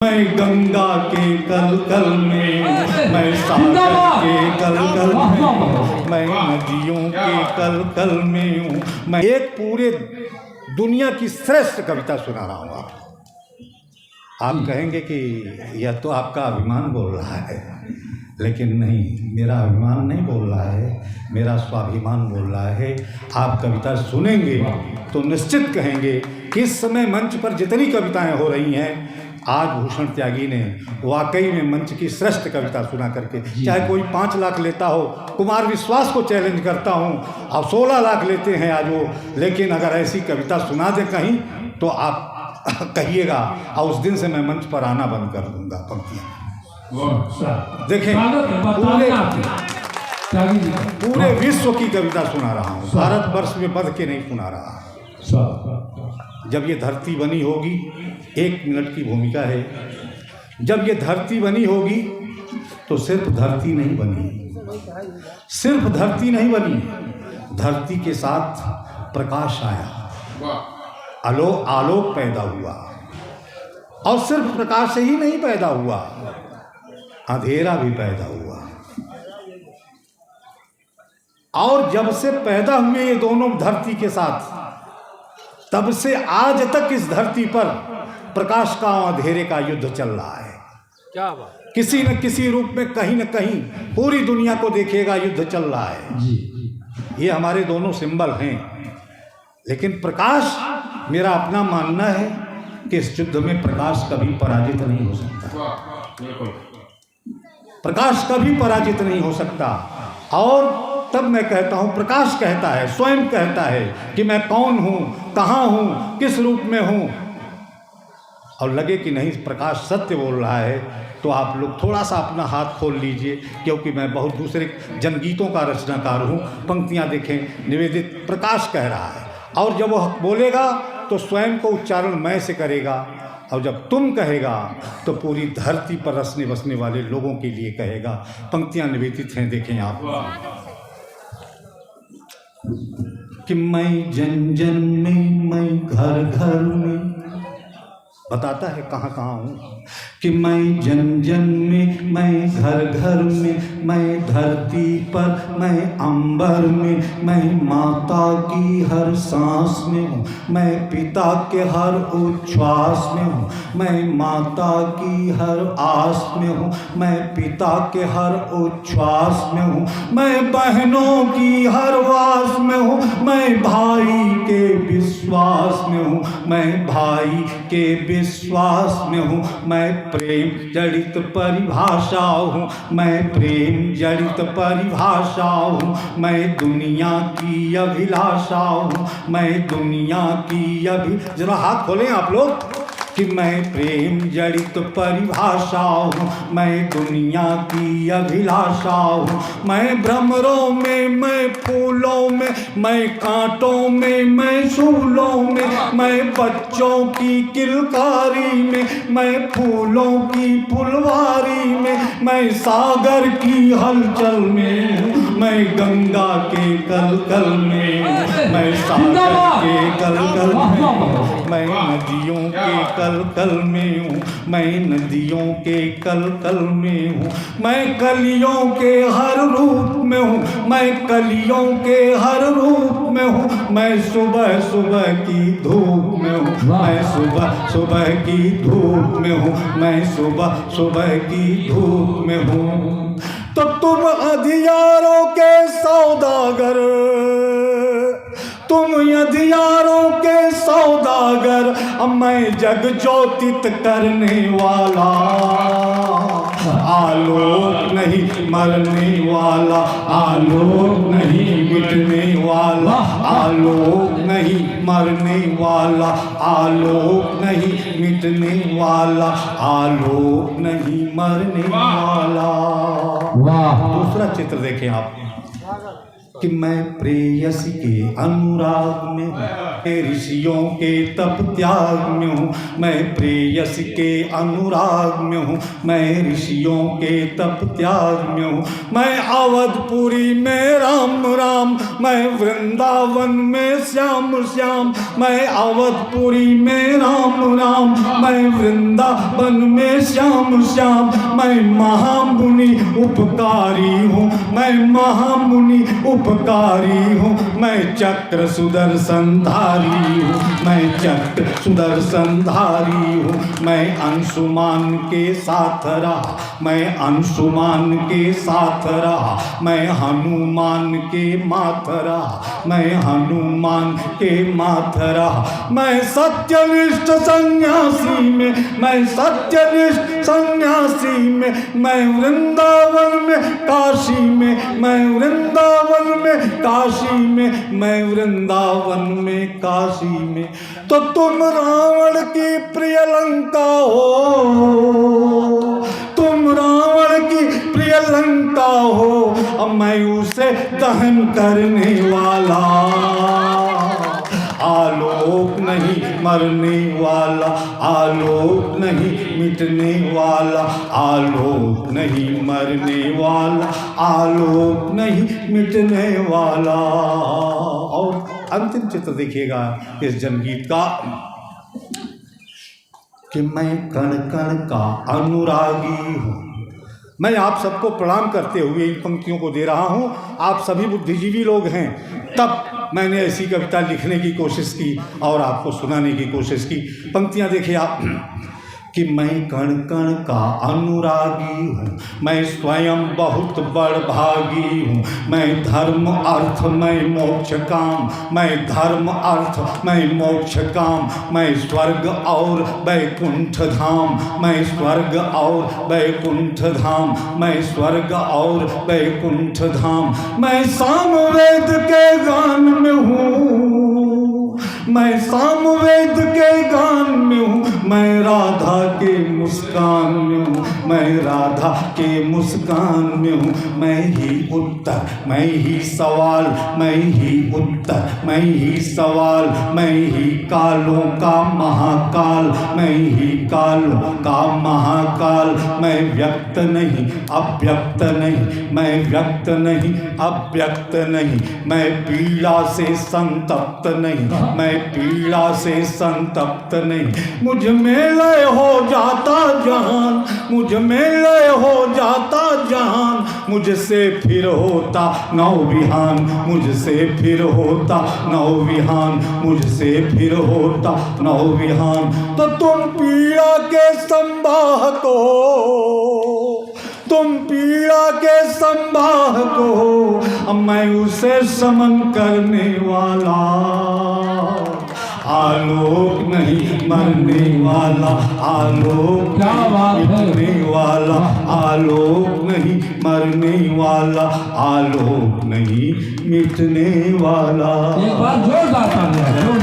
मैं गंगा के कलकल में, मैं सागर के कलकल में, मैं नदियों के कलकल में हूँ। मैं एक पूरे दुनिया की श्रेष्ठ कविता सुना रहा हूँ आपको। आप कहेंगे कि यह तो आपका अभिमान बोल रहा है, लेकिन नहीं, मेरा अभिमान नहीं बोल रहा है, मेरा स्वाभिमान बोल रहा है। आप कविता सुनेंगे तो निश्चित कहेंगे कि इस समय मंच पर जितनी कविताएं हो रही हैं, आज भूषण त्यागी ने वाकई में मंच की श्रेष्ठ कविता सुना करके, चाहे कोई 5 लाख लेता हो, कुमार विश्वास को चैलेंज करता हूँ, अब 16 लाख लेते हैं आज वो, लेकिन अगर ऐसी कविता सुना दे कहीं तो आप कहिएगा और उस दिन से मैं मंच पर आना बंद कर दूंगा। पंक्तियाँ देखें, पूरे विश्व की कविता सुना रहा हूँ, भारतवर्ष में बध के नहीं सुना रहा। जब ये धरती बनी होगी, 1 मिनट की भूमिका है, जब ये धरती बनी होगी तो सिर्फ धरती नहीं बनी, सिर्फ धरती नहीं बनी, धरती के साथ प्रकाश आया, आलोक पैदा हुआ, और सिर्फ प्रकाश ही नहीं पैदा हुआ, अंधेरा भी पैदा हुआ। और जब से पैदा हुए ये दोनों धरती के साथ, तब से आज तक इस धरती पर प्रकाश का और अंधेरे का युद्ध चल रहा है। क्या बात? किसी न किसी रूप में कहीं न कहीं पूरी दुनिया को देखिएगा, युद्ध चल रहा है जी। ये हमारे दोनों सिंबल हैं, लेकिन प्रकाश, मेरा अपना मानना है कि इस युद्ध में प्रकाश कभी पराजित नहीं हो सकता, प्रकाश कभी पराजित नहीं हो सकता। और तब मैं कहता हूँ, प्रकाश कहता है, स्वयं कहता है कि मैं कौन हूँ, कहाँ हूँ, किस रूप में हूँ। और लगे कि नहीं प्रकाश सत्य बोल रहा है, तो आप लोग थोड़ा सा अपना हाथ खोल लीजिए, क्योंकि मैं बहुत दूसरे जनगीतों का रचनाकार हूँ। पंक्तियाँ देखें, निवेदित प्रकाश कह रहा है, और जब वह बोलेगा तो स्वयं को उच्चारण मैं से करेगा, और जब तुम कहेगा तो पूरी धरती पर रसने बसने वाले लोगों के लिए कहेगा। पंक्तियाँ निवेदित हैं, देखें आप कि मैं जन जन में, मैं घर घर में, बताता है कहाँ कहाँ हूँ, कि मैं जन जन में, मैं घर घर में, मैं धरती पर, मैं अंबर में, मैं माता की हर सांस में हूँ, मैं पिता के हर उच्छ्वास में हूँ, मैं माता की हर आस में हूँ, मैं पिता के हर उच्छ्वास में हूँ, मैं बहनों की हर वास में हूँ, मैं भाई के विश्वास में हूँ, मैं भाई के विश्वास में हूँ, मैं प्रेम जड़ित परिभाषा हूँ, मैं प्रेम जड़ित परिभाषा हूँ, मैं दुनिया की अभिलाषा हूँ, मैं दुनिया की जरा हाथ खोलें आप लोग, कि मैं प्रेम जड़ित परिभाषा हूँ, मैं दुनिया की अभिलाषा हूँ, मैं भ्रमरों में, मैं फूलों में, मैं कांटों में, मैं शूलों में, मैं बच्चों की किलकारी में, मैं फूलों की फुलवारी में, मैं सागर की हलचल में हूँ, मैं गंगा के कलकल में हूँ, मैं सागर के कलकल में, मैं नदियों के कलकल में हूँ, मैं नदियों के कलकल में हूँ, मैं कलियों के हर रूप में हूँ, मैं कलियों के हर रूप में हूँ, मैं सुबह सुबह की धूप में हूँ, मैं सुबह सुबह की धूप में हूँ, मैं सुबह सुबह की धूप में हूँ। तो तुम अधियारों के सौदागर, तुम अधियारों के सौदागर, मैं जग ज्योतित करने वाला, आलोक नहीं मरने वाला, आलोक नहीं मिटने वाला, आलोक नहीं मरने वाला, आलोक नहीं मिटने वाला, आलोक नहीं मरने वाला। वाह! दूसरा चित्र देखें आप, कि मैं प्रेयसी के अनुराग में हूँ, ऋषियों के तप त्याग में हूँ। मैं प्रेयसी के अनुराग में हूँ, मैं ऋषियों के तप त्याग में हूँ। मैं अवधपुरी में राम राम, मैं वृंदावन में श्याम श्याम। मैं अवधपुरी में राम राम, मैं वृंदावन में श्याम श्याम। मैं महामुनि उपकारी हूँ, मैं महामुनि उपकारी हूँ। मैं चक्र सुदर्शनधारी हूँ, मैं चक्र सुदर्शनधारी हूँ। मैं अंशुमान के साथ रहा, मैं अंशुमान के साथ रहा। मैं हनुमान के माथ रहा, मैं हनुमान के माथ रहा। मैं सत्यनिष्ठ सन्यासी में, मैं सत्यनिष्ठ सन्यासी में। मैं वृंदावन में काशी में, मैं वृंदावन में काशी में, मैं वृंदावन में काशी में। तो तुम रावण की प्रिय लंका हो, तुम रावण की प्रिय लंका हो। अब मैं उसे दहन करने वाला, आलोक नहीं मरने वाला, आलोक नहीं मिटने वाला, आलोक नहीं मरने वाला, आलोक नहीं मिटने वाला। और अंतिम चित्र देखिएगा इस जनगीत का कि मैं कण कण का अनुरागी हूँ। मैं आप सबको प्रणाम करते हुए इन पंक्तियों को दे रहा हूँ। आप सभी बुद्धिजीवी लोग हैं, तब मैंने ऐसी कविता लिखने की कोशिश की और आपको सुनाने की कोशिश की। पंक्तियाँ देखिए आप कि मैं कण कण का अनुरागी हूँ, मैं स्वयं बहुत बड़भागी हूँ। मैं धर्म अर्थ मैं मोक्ष काम, मैं धर्म अर्थ मैं मोक्ष काम। मैं स्वर्ग और वैकुंठ धाम, मैं स्वर्ग और वैकुंठ धाम, मैं स्वर्ग और वैकुंठ धाम। मैं सामवेद के गान में हूँ, मैं सामवेद के गान में हूँ। मैं राधा के मुस्कान में हूँ, मैं राधा के मुस्कान में हूँ। मैं ही उत्तर, मैं ही सवाल, मैं ही उत्तर, मैं ही सवाल। मैं ही कालों का महाकाल, मैं ही कालों का महाकाल। मैं व्यक्त नहीं अव्यक्त नहीं, मैं व्यक्त नहीं अव्यक्त नहीं। मैं पीड़ा से संतप्त नहीं, मैं पीड़ा से संतप्त नहीं। मुझ में लय हो जाता जहान, मुझ में लय हो जाता जहान। मुझसे फिर होता नौ विहान, मुझसे फिर होता नौ विहान, मुझसे फिर होता नौ विहान। तो तुम पीड़ा के संवाहक हो, तुम पीड़ा के संवाहक हो। मैं उसे समन करने वाला, आलोक नहीं मरने वाला, आलोक नहीं मिटने वाला, आलोक नहीं मरने वाला, आलोक नहीं मिटने वाला। एक बार जोरदार तालियां।